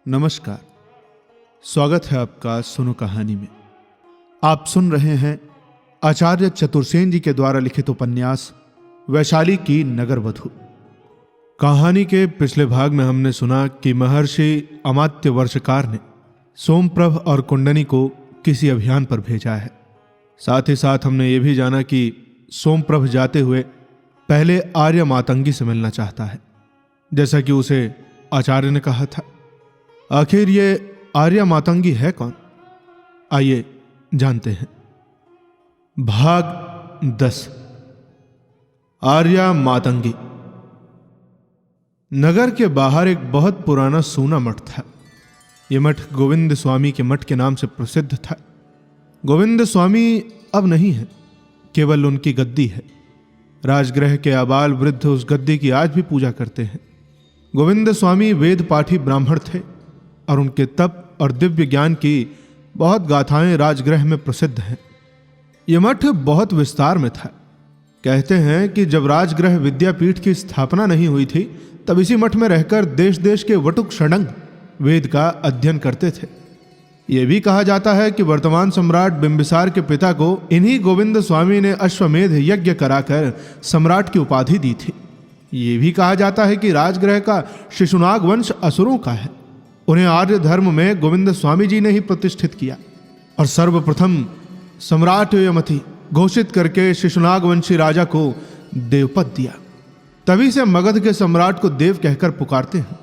नमस्कार, स्वागत है आपका सुनो कहानी में। आप सुन रहे हैं आचार्य चतुर्सेन जी के द्वारा लिखित उपन्यास वैशाली की नगर वधू। कहानी के पिछले भाग में हमने सुना कि महर्षि अमात्य वर्षकार ने सोमप्रभ और कुंडनी को किसी अभियान पर भेजा है। साथ ही साथ हमने ये भी जाना कि सोमप्रभ जाते हुए पहले आर्य मातंगी से मिलना चाहता है, जैसा कि उसे आचार्य ने कहा था। आखिर ये आर्य मातंगी है कौन? आइए जानते हैं। भाग 10 आर्य मातंगी। नगर के बाहर एक बहुत पुराना सूना मठ था। यह मठ गोविंद स्वामी के मठ के नाम से प्रसिद्ध था। गोविंद स्वामी अब नहीं है, केवल उनकी गद्दी है। राजगृह के आबाल वृद्ध उस गद्दी की आज भी पूजा करते हैं। गोविंद स्वामी वेद पाठी ब्राह्मण थे और उनके तप और दिव्य ज्ञान की बहुत गाथाएं राजगृह में प्रसिद्ध हैं। यह मठ बहुत विस्तार में था। कहते हैं कि जब राजगृह विद्यापीठ की स्थापना नहीं हुई थी, तब इसी मठ में रहकर देश देश के वटुक षडंग वेद का अध्ययन करते थे। यह भी कहा जाता है कि वर्तमान सम्राट बिंबिसार के पिता को इन्हीं गोविंद स्वामी ने अश्वमेध यज्ञ कराकर सम्राट की उपाधि दी थी। यह भी कहा जाता है कि राजगृह का शिशुनाग वंश असुरों का है। उन्हें आर्य धर्म में गोविंद स्वामी जी ने ही प्रतिष्ठित किया और सर्वप्रथम सम्राट यमति घोषित करके शिशुनाग वंशी राजा को देवपद दिया। तभी से मगध के सम्राट को देव कहकर पुकारते हैं।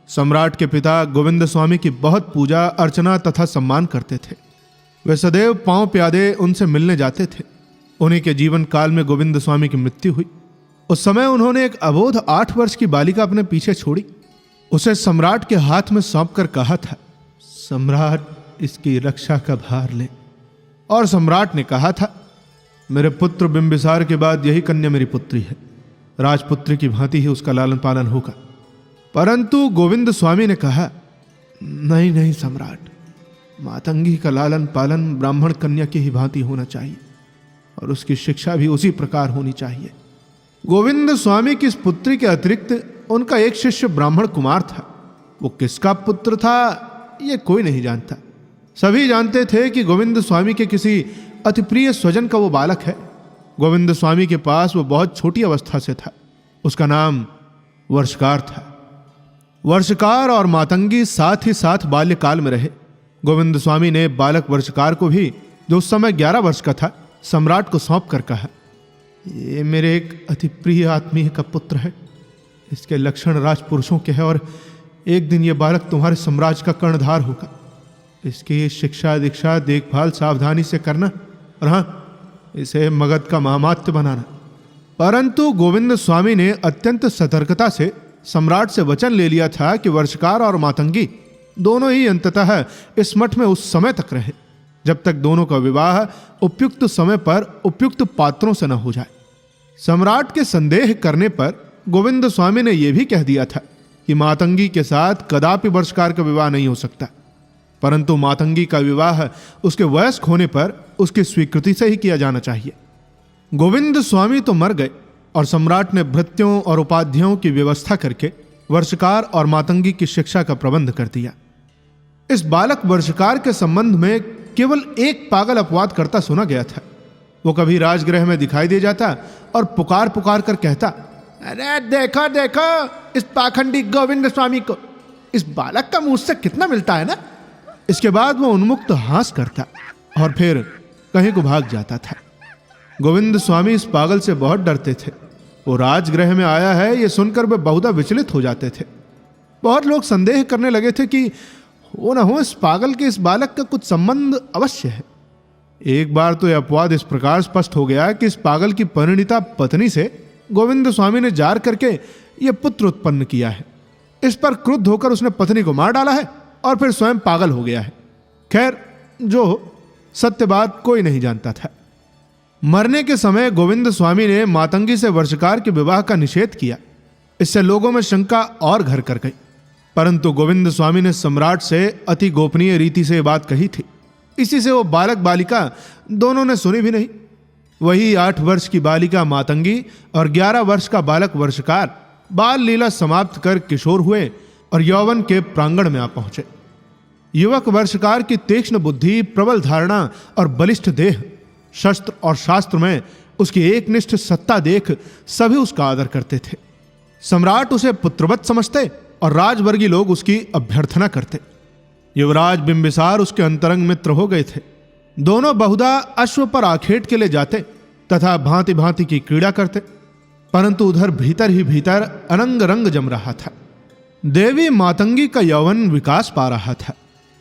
सम्राट के पिता गोविंद स्वामी की बहुत पूजा अर्चना तथा सम्मान करते थे। वे सदैव पांव प्यादे उनसे मिलने जाते थे। उन्हीं के जीवन काल में गोविंद स्वामी की मृत्यु हुई। उस समय उन्होंने एक अबोध 8 वर्ष की बालिका अपने पीछे छोड़ी। उसे सम्राट के हाथ में सौंपकर कहा था, सम्राट इसकी रक्षा का भार ले। और सम्राट ने कहा था, मेरे पुत्र बिंबिसार के बाद यही कन्या मेरी पुत्री है। राजपुत्री की भांति ही उसका लालन पालन होगा। परंतु गोविंद स्वामी ने कहा, नहीं नहीं सम्राट, मातंगी का लालन पालन ब्राह्मण कन्या की ही भांति होना चाहिए और उसकी शिक्षा भी उसी प्रकार होनी चाहिए। गोविंद स्वामी की इस पुत्री के अतिरिक्त उनका एक शिष्य ब्राह्मण कुमार था। वो किसका पुत्र था ये कोई नहीं जानता। सभी जानते थे कि गोविंद स्वामी के किसी अति प्रिय स्वजन का वो बालक है। गोविंद स्वामी के पास वो बहुत छोटी अवस्था से था। उसका नाम वर्षकार था। वर्षकार और मातंगी साथ ही साथ बाल्यकाल में रहे। गोविंद स्वामी ने बालक वर्षकार को भी, जो उस समय 11 वर्ष का था, सम्राट को सौंप कर कहा, ये मेरे एक अति प्रिय आत्मीय का पुत्र है। इसके लक्षण राजपुरुषों के हैं और एक दिन ये बालक तुम्हारे साम्राज्य का कर्णधार होगा। इसकी शिक्षा दीक्षा देखभाल सावधानी से करना और हाँ, इसे मगध का महामात्य बनाना। परंतु गोविंद स्वामी ने अत्यंत सतर्कता से सम्राट से वचन ले लिया था कि वर्षकार और मातंगी दोनों ही अंततः इस मठ में उस समय तक रहे जब तक दोनों का विवाह उपयुक्त समय पर उपयुक्त पात्रों से न हो जाए। सम्राट के संदेह करने पर गोविंद स्वामी ने यह भी कह दिया था कि मातंगी के साथ कदापि वर्षकार का विवाह नहीं हो सकता, परंतु मातंगी का विवाह उसके वयस्क होने पर उसकी स्वीकृति से ही किया जाना चाहिए। गोविंद स्वामी तो मर गए और सम्राट ने भृत्यों और उपाध्यायों की व्यवस्था करके वर्षकार और मातंगी की शिक्षा का प्रबंध कर दिया। इस बालक वर्षकार के संबंध में केवल एक पागल अपवाद करता सुना गया था। वो कभी राजगृह में दिखाई दे जाता और पुकार पुकार कर कहता, अरे देखो देखो इस पाखंडी गोविंद स्वामी को, इस बालक का मुझ से कितना मिलता है ना। इसके बाद वो उन्मुक्त हास करता और फिर कहीं को भाग जाता था। गोविंद स्वामी इस पागल से बहुत डरते थे। वो राजगृह में आया है ये सुनकर वे बहुधा विचलित हो जाते थे। बहुत लोग संदेह करने लगे थे कि हो ना हो इस पागल के इस बालक का कुछ संबंध अवश्य है। एक बार तो यह अपवाद इस प्रकार स्पष्ट हो गया कि इस पागल की परिणीता पत्नी से गोविंद स्वामी ने जार करके यह पुत्र उत्पन्न किया है। इस पर क्रुद्ध होकर उसने पत्नी को मार डाला है और फिर स्वयं पागल हो गया है। खैर, जो सत्य बात कोई नहीं जानता था। मरने के समय गोविंद स्वामी ने मातंगी से वर्षकार के विवाह का निषेध किया। इससे लोगों में शंका और घर कर गई। परंतु गोविंद स्वामी ने सम्राट से अति गोपनीय रीति से बात कही थी। इसी से वो बालक बालिका दोनों ने सुनी भी नहीं। वही 8 वर्ष की बालिका मातंगी और 11 वर्ष का बालक वर्षकार बाल लीला समाप्त कर किशोर हुए और यौवन के प्रांगण में आ पहुंचे। युवक वर्षकार की तीक्ष्ण बुद्धि, प्रबल धारणा और बलिष्ठ देह, शस्त्र और शास्त्र में उसकी एकनिष्ठ सत्ता देख सभी उसका आदर करते थे। सम्राट उसे पुत्रवत समझते और राजवर्गीय लोग उसकी अभ्यर्थना करते। युवराज बिंबिसार उसके अंतरंग मित्र हो गए थे। दोनों बहुधा अश्व पर आखेट के ले जाते तथा भांति भांति की क्रीड़ा करते, परंतु उधर भीतर ही भीतर अनंग रंग जम रहा था। देवी मातंगी का यौवन विकास पा रहा था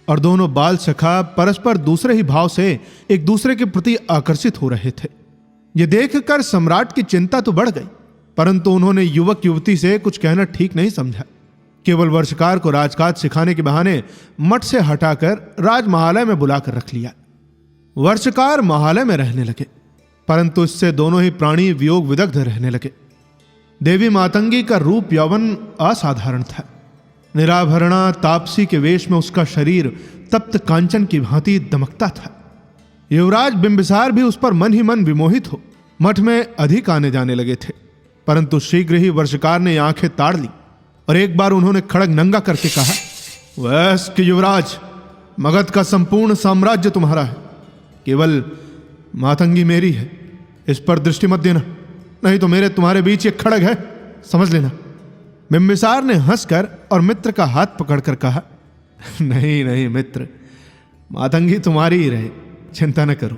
और दोनों बाल सखा परस्पर दूसरे ही भाव से एक दूसरे के प्रति आकर्षित हो रहे थे। ये देखकर सम्राट की चिंता तो बढ़ गई, परंतु उन्होंने युवक युवती से कुछ कहना ठीक नहीं समझा। केवल वर्षकार को राजकाज सिखाने के बहाने मठ से हटाकर राजमहालय में बुलाकर रख लिया। वर्षकार महालय में रहने लगे, परंतु इससे दोनों ही प्राणी वियोग विदग्ध रहने लगे। देवी मातंगी का रूप यौवन असाधारण था। निराभरणा तापसी के वेश में उसका शरीर तप्त कांचन की भांति दमकता था। युवराज बिंबिसार भी उस पर मन ही मन विमोहित हो मठ में अधिक आने जाने लगे थे, परंतु शीघ्र ही वर्षकार ने आंखें ताड़ ली और एक बार उन्होंने खड़ग नंगा करके कहा, वयस्क युवराज, मगध का संपूर्ण साम्राज्य तुम्हारा है, केवल मातंगी मेरी है। इस पर दृष्टि मत देना, नहीं तो मेरे तुम्हारे बीच एक खड़ग है, समझ लेना। बिंबिसार ने हंसकर और मित्र का हाथ पकड़कर कहा, नहीं नहीं मित्र, मातंगी तुम्हारी ही रहे, चिंता न करो।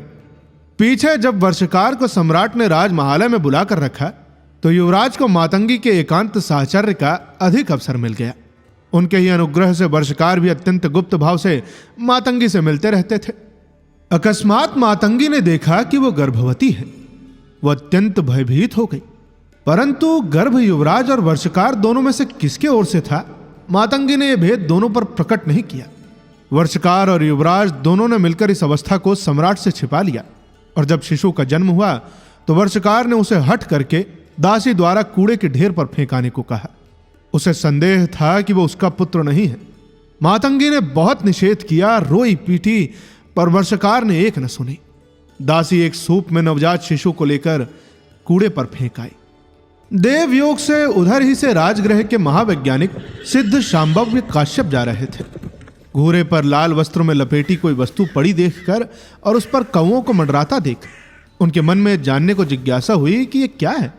पीछे जब वर्षकार को सम्राट ने राजमहालय में बुलाकर रखा तो युवराज को मातंगी के एकांत साहचर्य का अधिक अवसर मिल गया। उनके ही अनुग्रह से वर्षकार भी अत्यंत गुप्त भाव से मातंगी से मिलते रहते थे। अकस्मात मातंगी ने देखा कि वो गर्भवती है। वो अत्यंत भयभीत हो गई, परंतु गर्भ युवराज और वर्षकार दोनों में से किसके ओर से था, मातंगी ने यह भेद दोनों पर प्रकट नहीं किया। वर्षकार और युवराज दोनों ने मिलकर इस अवस्था को सम्राट से छिपा लिया और जब शिशु का जन्म हुआ तो वर्षकार ने उसे हठ करके दासी द्वारा कूड़े के ढेर पर फेंकाने को कहा। उसे संदेह था कि वो उसका पुत्र नहीं है। मातंगी ने बहुत निषेध किया, रोई पीटी, पर वर्षकार ने एक न सुनी। दासी एक सूप में नवजात शिशु को लेकर कूड़े पर फेंक आई। देवयोग से उधर ही से राजगृह के महावैज्ञानिक सिद्ध शांभव्य काश्यप जा रहे थे। घूरे पर लाल वस्त्रों में लपेटी कोई वस्तु पड़ी देखकर और उस पर कौओं को मंडराता देख उनके मन में जानने को जिज्ञासा हुई कि ये क्या है।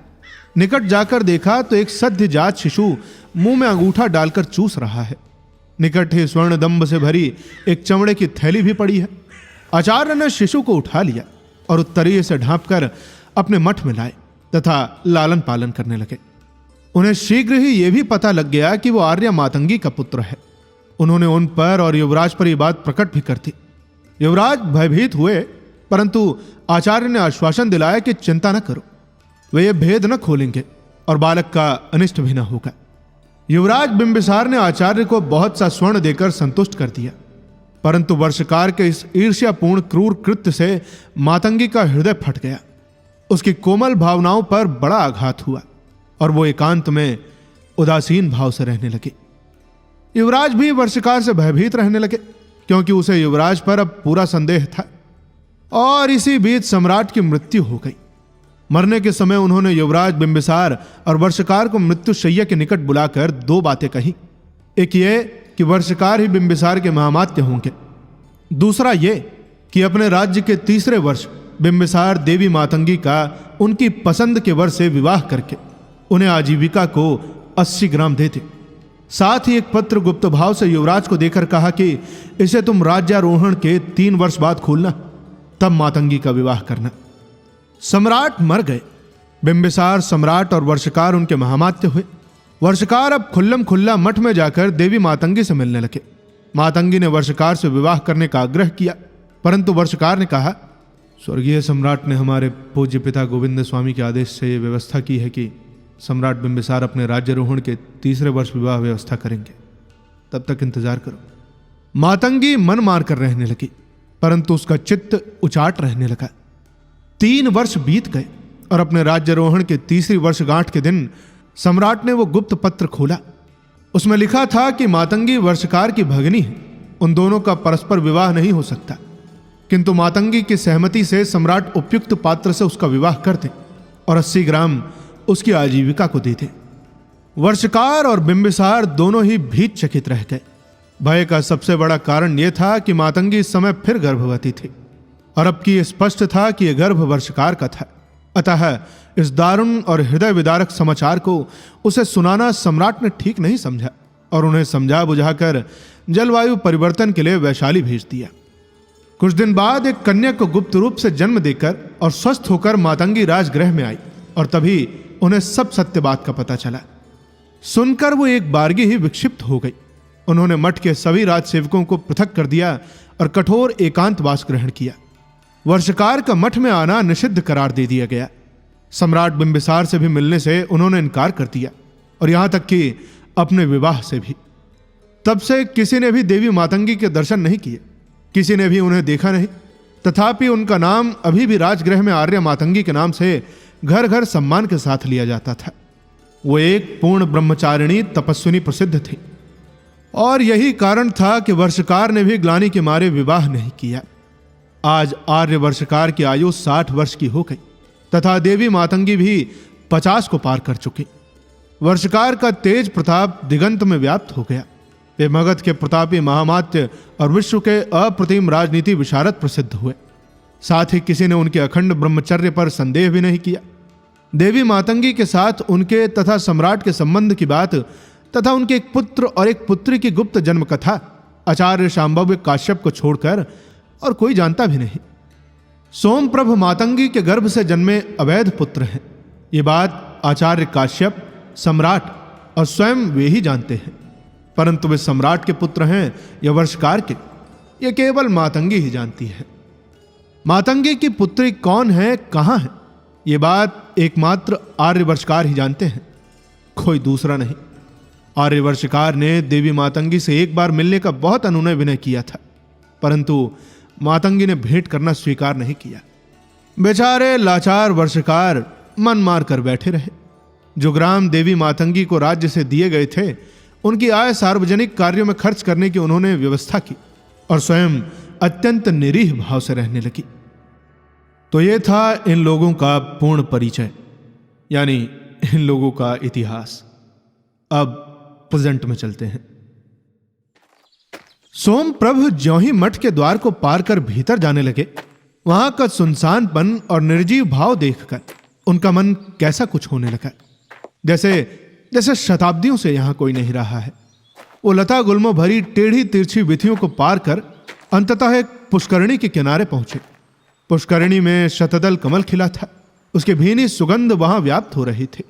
निकट जाकर देखा तो एक सद्यजात शिशु मुंह में अंगूठा डालकर चूस रहा है। निकट ही स्वर्ण दंभ से भरी एक चमड़े की थैली भी पड़ी है। आचार्य ने शिशु को उठा लिया और उत्तरीय से ढांपकर अपने मठ में लाए तथा लालन पालन करने लगे। उन्हें शीघ्र ही यह भी पता लग गया कि वो आर्या मातंगी का पुत्र है। उन्होंने उन पर और युवराज पर यह बात प्रकट भी कर दी। युवराज भयभीत हुए, परंतु आचार्य ने आश्वासन दिलाया कि चिंता न करो, वे ये भेद न खोलेंगे और बालक का अनिष्ट भी न होगा। युवराज बिंबिसार ने आचार्य को बहुत सा स्वर्ण देकर संतुष्ट कर दिया, परंतु वर्षकार के इस ईर्ष्यापूर्ण क्रूर कृत्य से मातंगी का हृदय फट गया। उसकी कोमल भावनाओं पर बड़ा आघात हुआ और वो एकांत में उदासीन भाव से रहने लगे। युवराज भी वर्षकार से भयभीत रहने लगे, क्योंकि उसे युवराज पर अब पूरा संदेह था। और इसी बीच सम्राट की मृत्यु हो गई। मरने के समय उन्होंने युवराज बिंबिसार और वर्षकार को मृत्युशैया के निकट बुलाकर दो बातें कही। एक ये कि वर्षकार ही बिंबिसार के महामात्य होंगे, दूसरा ये कि अपने राज्य के तीसरे वर्ष बिंबिसार देवी मातंगी का उनकी पसंद के वर से विवाह करके उन्हें आजीविका को 80 ग्राम देते। साथ ही एक पत्र गुप्त भाव से युवराज को देकर कहा कि इसे तुम राज्यारोहण के 3 वर्ष बाद खोलना, तब मातंगी का विवाह करना। सम्राट मर गए। बिंबिसार सम्राट और वर्षकार उनके महामात्य हुए। वर्षकार अब खुल्लम खुल्ला मठ में जाकर देवी मातंगी से मिलने लगे। मातंगी ने वर्षकार से विवाह करने का आग्रह किया, परंतु वर्षकार ने कहा, स्वर्गीय सम्राट ने हमारे पूज्य पिता गोविंद स्वामी के आदेश से यह व्यवस्था की है कि सम्राट बिंबिसार अपने राज्यारोहण के 3रे वर्ष विवाह व्यवस्था करेंगे, तब तक इंतजार करो। मातंगी मन मार कर रहने लगी, परंतु उसका चित्त उचाट रहने लगा। 3 वर्ष बीत गए और अपने राज्यारोहण के 3री वर्षगांठ के दिन सम्राट ने वो गुप्त पत्र खोला। उसमें लिखा था कि मातंगी वर्षकार की भगिनी है, उन दोनों का परस्पर विवाह नहीं हो सकता, किंतु मातंगी की सहमति से सम्राट उपयुक्त पात्र से उसका विवाह कर दे और 80 ग्राम उसकी आजीविका को दे दे। वर्षकार और बिंबिसार दोनों ही भीत चकित रह गए। भय का सबसे बड़ा कारण यह था कि मातंगी इस समय फिर गर्भवती थी और अब की स्पष्ट था कि यह गर्भ वर्षकार का था। अतः इस दारुण और हृदय विदारक समाचार को उसे सुनाना सम्राट ने ठीक नहीं समझा और उन्हें समझा बुझाकर जलवायु परिवर्तन के लिए वैशाली भेज दिया। कुछ दिन बाद एक कन्या को गुप्त रूप से जन्म देकर और स्वस्थ होकर मातंगी राजगृह में आई और तभी उन्हें सब सत्य बात का पता चला। सुनकर वो एक बारगी ही विक्षिप्त हो गई। उन्होंने मठ के सभी राजसेवकों को पृथक कर दिया और कठोर एकांतवास ग्रहण किया। वर्षकार का मठ में आना निषिद्ध करार दे दिया गया। सम्राट बिंबिसार से भी मिलने से उन्होंने इनकार कर दिया और यहां तक कि अपने विवाह से भी। तब से किसी ने भी देवी मातंगी के दर्शन नहीं किए, किसी ने भी उन्हें देखा नहीं। तथापि उनका नाम अभी भी राजगृह में आर्य मातंगी के नाम से घर घर सम्मान के साथ लिया जाता था। वो एक पूर्ण ब्रह्मचारिणी तपस्विनी प्रसिद्ध थी और यही कारण था कि वर्षकार ने भी ग्लानि के मारे विवाह नहीं किया। आज आर्य वर्षकार की आयु 60 वर्ष की हो गई तथा देवी मातंगी भी 50 को पार कर चुकी। वर्षकार का तेज प्रताप दिगंत में व्याप्त हो गया। वे मगध के प्रतापी महामात्य और विश्व के अप्रतिम राजनीति विशारद प्रसिद्ध हुए। साथ ही किसी ने उनके अखंड ब्रह्मचर्य पर संदेह भी नहीं किया। देवी मातंगी के साथ उनके तथा सम्राट के संबंध की बात तथा उनके एक पुत्र और एक पुत्री की गुप्त जन्म कथा आचार्य शांभव्य काश्यप को छोड़कर और कोई जानता भी नहीं। सोमप्रभ मातंगी के गर्भ से जन्मे अवैध पुत्र हैं। ये बात आचार्य काश्यप, सम्राट और स्वयं वे ही जानते हैं। परंतु वे सम्राट के पुत्र हैं या वर्षकार के, ये केवल मातंगी ही जानती है। मातंगी की पुत्री कौन है, कहां है, ये बात एकमात्र आर्य वर्षकार ही जानते हैं, कोई दूसरा नहीं। आर्य वर्षकार ने देवी मातंगी से एक बार मिलने का बहुत अनुनय विनय किया था, परंतु मातंगी ने भेंट करना स्वीकार नहीं किया। बेचारे लाचार वर्षकार मन मार कर बैठे रहे। जो ग्राम देवी मातंगी को राज्य से दिए गए थे, उनकी आय सार्वजनिक कार्यों में खर्च करने की उन्होंने व्यवस्था की और स्वयं अत्यंत निरीह भाव से रहने लगी। तो यह था इन लोगों का पूर्ण परिचय, यानी इन लोगों का इतिहास। अब प्रेजेंट में चलते हैं। सोमप्रभ ज्यों ही मठ के द्वार को पार कर भीतर जाने लगे, वहां का सुनसानपन और निर्जीव भाव देखकर उनका मन कैसा कुछ होने लगा, जैसे शताब्दियों से यहां कोई नहीं रहा है। वो लता गुल्मों भरी टेढ़ी तिरछी विथियों को पार कर अंततः एक पुष्करणी के किनारे पहुंचे। पुष्करणी में शतदल कमल खिला था, उसकी भीनी सुगंध वहां व्याप्त हो रही थी।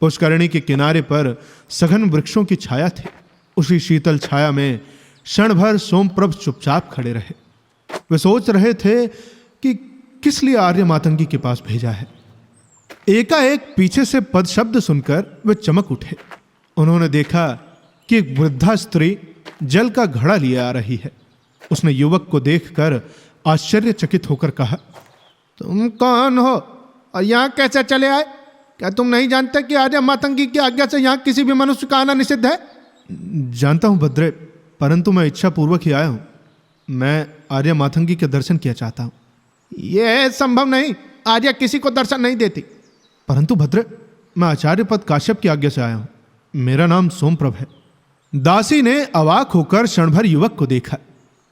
पुष्करणी के किनारे पर सघन वृक्षों की छाया थी। उसी शीतल छाया में क्षण भर सोमप्रभ चुपचाप खड़े रहे। वे सोच रहे थे कि किस लिए आर्य मातंगी के पास भेजा है। एकाएक पीछे से पद शब्द सुनकर वे चमक उठे। उन्होंने देखा कि एक वृद्धा स्त्री जल का घड़ा लिए आ रही है। उसने युवक को देखकर आश्चर्यचकित होकर कहा, तुम कौन हो और यहाँ कैसे चले आए? क्या तुम नहीं जानते कि आर्य मातंगी की आज्ञा से यहाँ किसी भी मनुष्य का आना निषिद्ध है? जानता हूं भद्रे, परंतु मैं इच्छा पूर्वक ही आया हूं। मैं आर्य मातंगी के दर्शन किया चाहता हूं। यह संभव नहीं, आर्य किसी को दर्शन नहीं देती। परंतु भद्रे, मैं आचार्य पद काश्यप की आज्ञा से आया हूं। मेरा नाम सोमप्रभ है। दासी ने अवाक होकर क्षण भर युवक को देखा,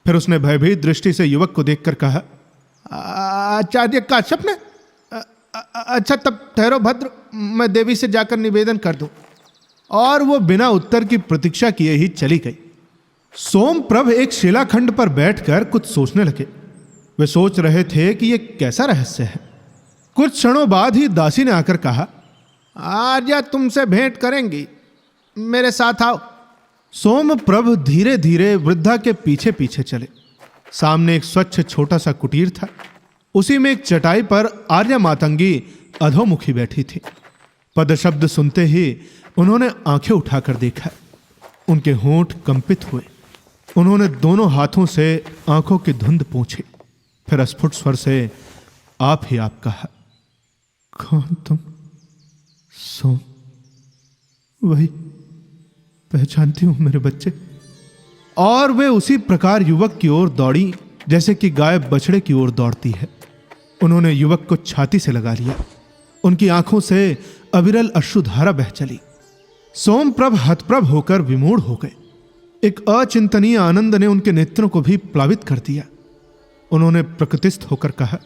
फिर उसने भयभीत दृष्टि से युवक को देखकर कहा, आचार्य काश्यप ने? अच्छा तब ठहरो भद्र, मैं देवी से जाकर निवेदन कर दूं। और वो बिना उत्तर की प्रतीक्षा किए ही चली गई। सोमप्रभ एक शिलाखंड पर बैठकर कुछ सोचने लगे। वे सोच रहे थे कि यह कैसा रहस्य है। कुछ क्षणों बाद ही दासी ने आकर कहा, आर्या तुमसे भेंट करेंगी, मेरे साथ आओ। सोमप्रभ धीरे धीरे वृद्धा के पीछे पीछे चले। सामने एक स्वच्छ छोटा सा कुटीर था। उसी में एक चटाई पर आर्य मातंगी अधोमुखी बैठी थी। पद शब्द सुनते ही उन्होंने आंखें उठाकर देखा। उनके होंठ कंपित हुए। उन्होंने दोनों हाथों से आंखों की धुंध पोंछी, फिर अस्फुट स्वर से आप ही आप कहा, कौन तुम? सोम? वही, पहचानती हूं मेरे बच्चे। और वे उसी प्रकार युवक की ओर दौड़ी जैसे कि गाय बछड़े की ओर दौड़ती है। उन्होंने युवक को छाती से लगा लिया। उनकी आंखों से अविरल अश्रुधारा बह चली। सोमप्रभ हतप्रभ होकर विमूढ़ हो गए। एक अचिंतनीय आनंद ने उनके नेत्रों को भी प्लावित कर दिया। उन्होंने प्रकृतिस्थ होकर कहा,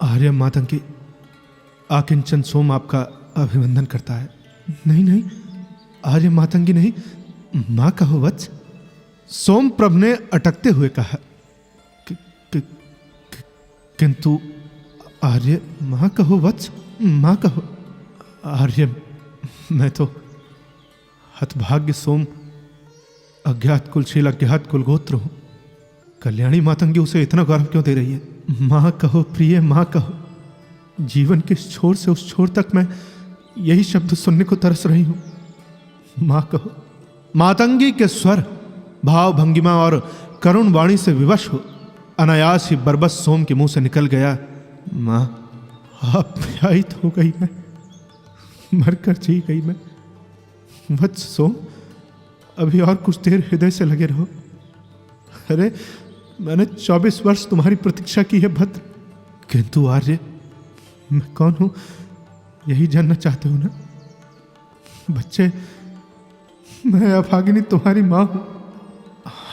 आर्य मातंगी, आकिंचन सोम आपका अभिवंदन करता है। नहीं नहीं, आर्य मातंगी नहीं, मां कहो वत्स। सोमप्रभ ने अटकते हुए कहा, किंतु आर्य मां कहो वत्स, मां कहो। आर्य, मैं तो हतभाग्य सोम, अज्ञात कुलशील, अज्ञात कुलगोत्र हूं। कल्याणी मातंगी उसे इतना गौरव क्यों दे रही है? मां कहो प्रिय, मां कहो। जीवन के इस छोर से उस छोर तक मैं यही शब्द सुनने को तरस रही हूं, मां कहो। मातंगी के स्वर, भाव, भंगिमा और करुण वाणी से विवश हो अनायास ही बरबस सोम के मुंह से निकल गया, मां, आप्यायित हो गई मैं, मरकर जी गई मैं। वत्स सोम, अभी और कुछ देर हृदय से लगे रहो। अरे, मैंने 24 वर्ष तुम्हारी प्रतीक्षा की है भद्र, किंतु आर्य, मैं कौन हूं यही जानना चाहते हो ना? बच्चे, मैं अभागिनी तुम्हारी मां हूं।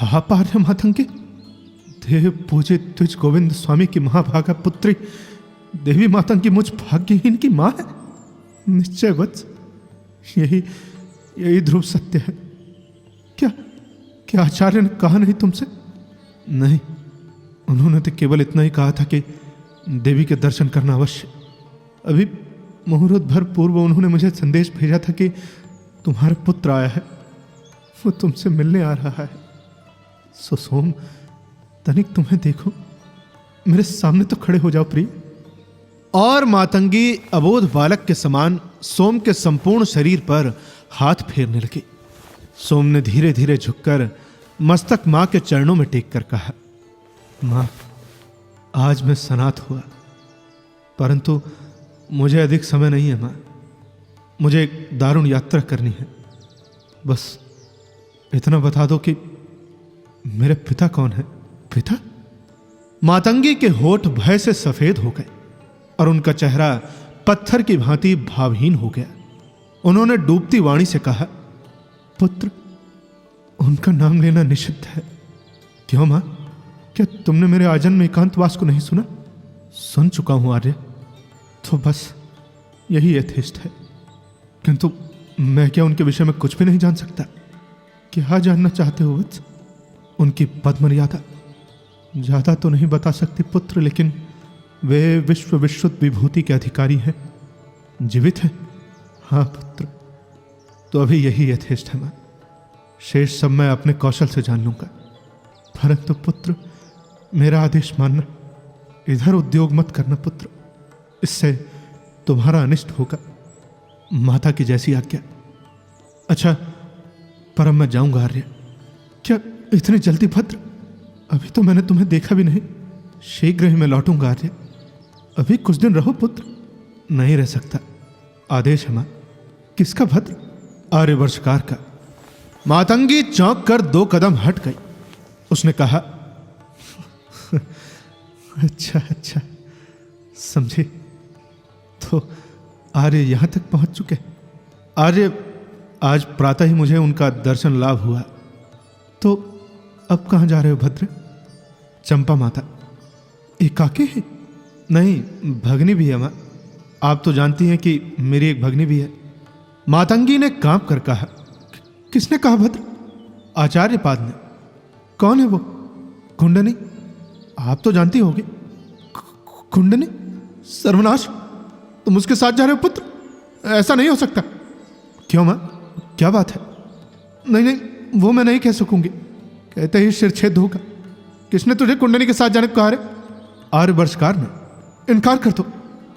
आप आर्य मातंगी, देव पूजित द्विज गोविंद स्वामी की महाभागा पुत्री देवी मातंगी मुझ भाग्यहीन की मां है? निश्चय वत्स, यही ध्रुव सत्य है। क्या आचार्य ने कहा नहीं तुमसे? नहीं, उन्होंने तो केवल इतना ही कहा था कि देवी के दर्शन करना अवश्य। अभी मुहूर्त भर पूर्व उन्होंने मुझे संदेश भेजा था कि तुम्हारा पुत्र आया है, वो तुमसे मिलने आ रहा है। सो सोम, तनिक तुम्हें देखो, मेरे सामने तो खड़े हो जाओ प्रिय। और मातंगी अबोध बालक के समान सोम के संपूर्ण शरीर पर हाथ फेरने लगी। सोम ने धीरे धीरे झुककर मस्तक मां के चरणों में टेक कर कहा, मां, आज मैं सनाथ हुआ, परंतु मुझे अधिक समय नहीं है मां। मुझे एक दारुण यात्रा करनी है। बस इतना बता दो कि मेरे पिता कौन है? पिता? मातंगी के होठ भय से सफेद हो गए और उनका चेहरा पत्थर की भांति भावहीन हो गया। उन्होंने डूबती वाणी से कहा, पुत्र, उनका नाम लेना निषिद्ध है। क्यों मां? क्या तुमने मेरे आजन्म एकांतवास को नहीं सुना? सुन चुका हूं आर्य, तो बस यही यथेष्ट है। किंतु मैं क्या उनके विषय में कुछ भी नहीं जान सकता? क्या जानना चाहते हो वत्स? उनकी पद मर्यादा? ज्यादा तो नहीं बता सकते पुत्र, लेकिन वे विश्व विश्रुत विभूति के अधिकारी हैं। जीवित हैं? हाँ पुत्र। तो अभी यही यथेष्ट है मां। शेष सब मैं अपने कौशल से जान लूंगा। परंतु पुत्र, मेरा आदेश मानना, इधर उद्योग मत करना पुत्र, इससे तुम्हारा अनिष्ट होगा। माता की जैसी आज्ञा। अच्छा, पर अब मैं जाऊंगा आर्य। क्या इतनी जल्दी भद्र? अभी तो मैंने तुम्हें देखा भी नहीं। शीघ्र ही मैं लौटूंगा आर्य। अभी कुछ दिन रहो पुत्र। नहीं रह सकता, आदेश है मां। किसका भद्र? आर्यवर्षकार का। मातंगी चौंक कर 2 कदम हट गई। उसने कहा, अच्छा, समझे। तो आर्य यहां तक पहुंच चुके। आर्य, आज प्रातः ही मुझे उनका दर्शन लाभ हुआ। तो अब कहां जा रहे हो भद्र? चंपा माता। एकाके है? नहीं, भगनी भी है मां। आप तो जानती हैं कि मेरी एक भगनी भी है। मातंगी ने कांप कर कहा, किसने कहा भद्र? आचार्य पाद ने। कौन है वो? कुंडनी। आप तो जानती होगी। कुंडनी? सर्वनाश, तुम उसके साथ जा रहे हो पुत्र? ऐसा नहीं हो सकता। क्यों मां, क्या बात है? नहीं, वो मैं नहीं कह सकूंगी। कहते ही शिरछेद होगा। किसने तुझे कुंडनी के साथ जाने को कहा रे? आर्यवर्षकार ने। इनकार कर दो,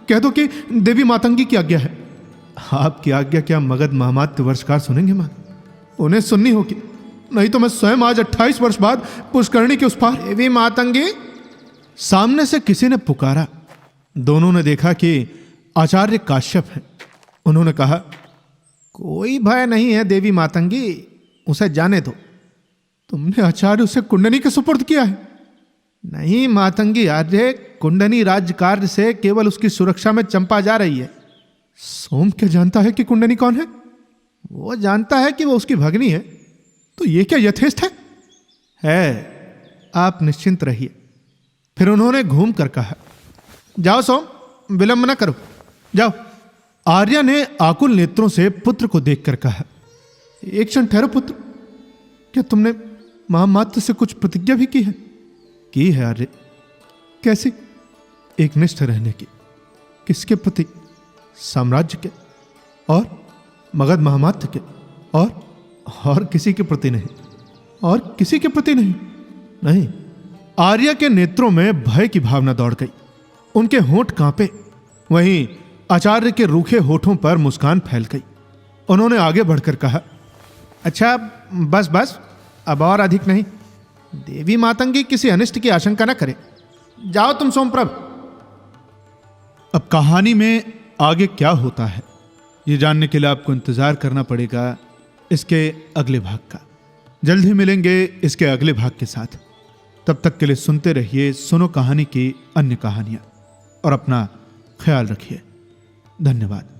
कह दो कि देवी मातंगी की आज्ञा है। आपकी आज्ञा क्या मगध महामात्य वर्षकार सुनेंगे मां? उन्हें सुननी होगी, नहीं तो मैं स्वयं आज 28 वर्ष बाद पुष्करणी के उस पार। देवी मातंगी, सामने से किसी ने पुकारा। दोनों ने देखा कि आचार्य काश्यप हैं। उन्होंने कहा, कोई भय नहीं है देवी मातंगी, उसे जाने दो। तुमने आचार्य उसे कुंडनी के सुपुर्द किया है? नहीं मातंगी आर्य, कुंडनी राज्य कार्य से केवल उसकी सुरक्षा में चंपा जा रही है। सोम क्या जानता है कि कुंडनी कौन है? वो जानता है कि वो उसकी भगनी है। तो ये क्या यथेष्ट है? आप निश्चिंत रहिए। फिर उन्होंने घूम कर कहा, जाओ सोम, विलंब न करो, जाओ। आर्या ने आकुल नेत्रों से पुत्र को देखकर कहा, एक क्षण ठहरो पुत्र, क्या तुमने महामात्र से कुछ प्रतिज्ञा भी की है? की है आर्य। कैसी? एक निष्ठ रहने की। किसके प्रति? साम्राज्य के और मगध महामात्र के और किसी के प्रति नहीं। और किसी के प्रति नहीं? नहीं। आर्या के नेत्रों में भय की भावना दौड़ गई। उनके होंठ कांपे। वहीं आचार्य के रूखे होठों पर मुस्कान फैल गई। उन्होंने आगे बढ़कर कहा, अच्छा बस बस, अब और अधिक नहीं। देवी मातंगी किसी अनिष्ट की आशंका न करे। जाओ तुम सोमप्रभ। अब कहानी में आगे क्या होता है ये जानने के लिए आपको इंतजार करना पड़ेगा इसके अगले भाग का। जल्द ही मिलेंगे इसके अगले भाग के साथ। तब तक के लिए सुनते रहिए सुनो कहानी की अन्य कहानियां और अपना ख्याल रखिए। धन्यवाद।